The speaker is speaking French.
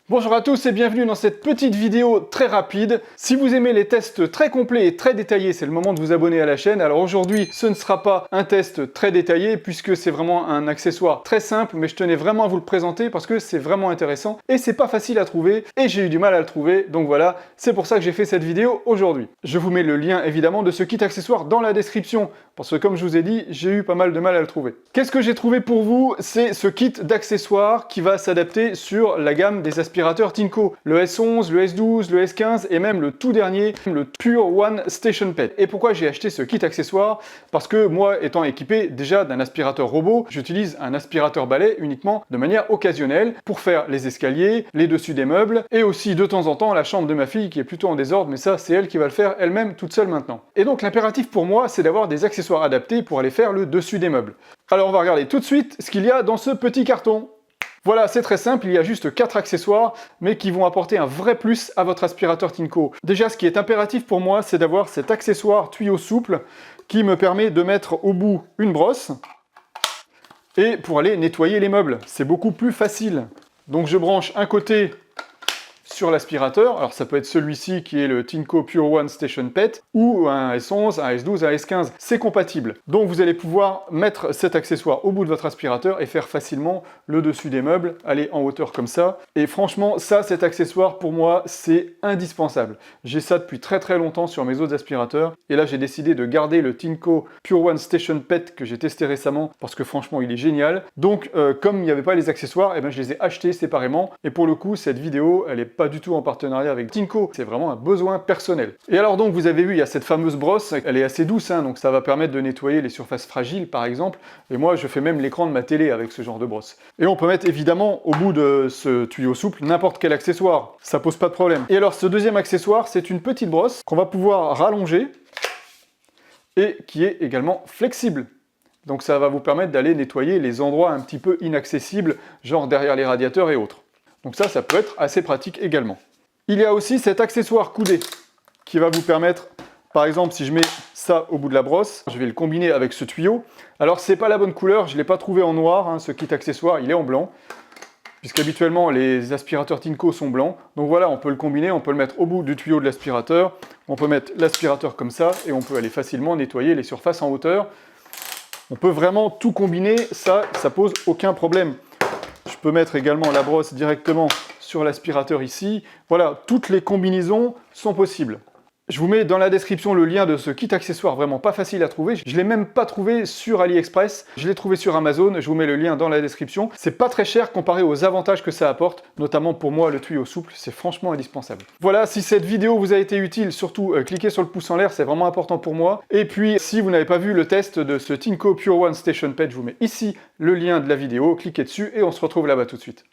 Bonjour à tous et bienvenue dans cette petite vidéo très rapide. Si vous aimez les tests très complets et très détaillés, c'est le moment de vous abonner à la chaîne. Alors aujourd'hui, ce ne sera pas un test très détaillé puisque c'est vraiment un accessoire très simple, mais je tenais vraiment à vous le présenter parce que c'est vraiment intéressant et c'est pas facile à trouver et j'ai eu du mal à le trouver. Donc voilà, c'est pour ça que j'ai fait cette vidéo aujourd'hui. Je vous mets le lien évidemment de ce kit accessoire dans la description parce que comme je vous ai dit, j'ai eu pas mal de mal à le trouver. Qu'est-ce que j'ai trouvé pour vous? C'est ce kit d'accessoires qui va s'adapter sur la gamme des aspirateurs Tinco, le S11, le S12, le S15 et même le tout dernier, le Pure One Station Pet. Et pourquoi j'ai acheté ce kit accessoire? Parce que moi, étant équipé déjà d'un aspirateur robot, j'utilise un aspirateur balai uniquement de manière occasionnelle pour faire les escaliers, les dessus des meubles et aussi de temps en temps la chambre de ma fille qui est plutôt en désordre, mais ça c'est elle qui va le faire elle-même toute seule maintenant. Et donc l'impératif pour moi, c'est d'avoir des accessoires adaptés pour aller faire le dessus des meubles. Alors on va regarder tout de suite ce qu'il y a dans ce petit carton. Voilà, c'est très simple, il y a juste 4 accessoires, mais qui vont apporter un vrai plus à votre aspirateur Tinco. Déjà, ce qui est impératif pour moi, c'est d'avoir cet accessoire tuyau souple qui me permet de mettre au bout une brosse et pour aller nettoyer les meubles. C'est beaucoup plus facile. Donc je branche un côté sur l'aspirateur, alors ça peut être celui-ci qui est le Tinco Pure One Station Pet, ou un S11, un S12, un S15, c'est compatible. Donc vous allez pouvoir mettre cet accessoire au bout de votre aspirateur et faire facilement le dessus des meubles, aller en hauteur comme ça. Et franchement, ça, cet accessoire, pour moi, c'est indispensable. J'ai ça depuis très très longtemps sur mes autres aspirateurs, et là j'ai décidé de garder le Tinco Pure One Station Pet que j'ai testé récemment, parce que franchement il est génial. Donc comme il n'y avait pas les accessoires, et ben, je les ai achetés séparément, et pour le coup, cette vidéo, elle est pas du tout en partenariat avec Tinco, c'est vraiment un besoin personnel. Et alors donc vous avez vu, il y a cette fameuse brosse, elle est assez douce, hein, donc ça va permettre de nettoyer les surfaces fragiles par exemple, et moi je fais même l'écran de ma télé avec ce genre de brosse. Et on peut mettre évidemment au bout de ce tuyau souple n'importe quel accessoire, ça pose pas de problème. Et alors ce deuxième accessoire, c'est une petite brosse qu'on va pouvoir rallonger et qui est également flexible. Donc ça va vous permettre d'aller nettoyer les endroits un petit peu inaccessibles, genre derrière les radiateurs et autres. Donc ça peut être assez pratique également. Il y a aussi cet accessoire coudé qui va vous permettre, par exemple, si je mets ça au bout de la brosse, je vais le combiner avec ce tuyau. Alors c'est pas la bonne couleur, je ne l'ai pas trouvé en noir, hein, ce kit accessoire, il est en blanc, puisqu'habituellement les aspirateurs Tinco sont blancs. Donc voilà, on peut le combiner, on peut le mettre au bout du tuyau de l'aspirateur, on peut mettre l'aspirateur comme ça, et on peut aller facilement nettoyer les surfaces en hauteur. On peut vraiment tout combiner, ça pose aucun problème. Je peux mettre également la brosse directement sur l'aspirateur ici. Voilà, toutes les combinaisons sont possibles. Je vous mets dans la description le lien de ce kit accessoire vraiment pas facile à trouver. Je ne l'ai même pas trouvé sur AliExpress, je l'ai trouvé sur Amazon, je vous mets le lien dans la description. C'est pas très cher comparé aux avantages que ça apporte, notamment pour moi le tuyau souple, c'est franchement indispensable. Voilà, si cette vidéo vous a été utile, surtout cliquez sur le pouce en l'air, c'est vraiment important pour moi. Et puis si vous n'avez pas vu le test de ce Tinco Pure One Station Pet, je vous mets ici le lien de la vidéo, cliquez dessus et on se retrouve là-bas tout de suite.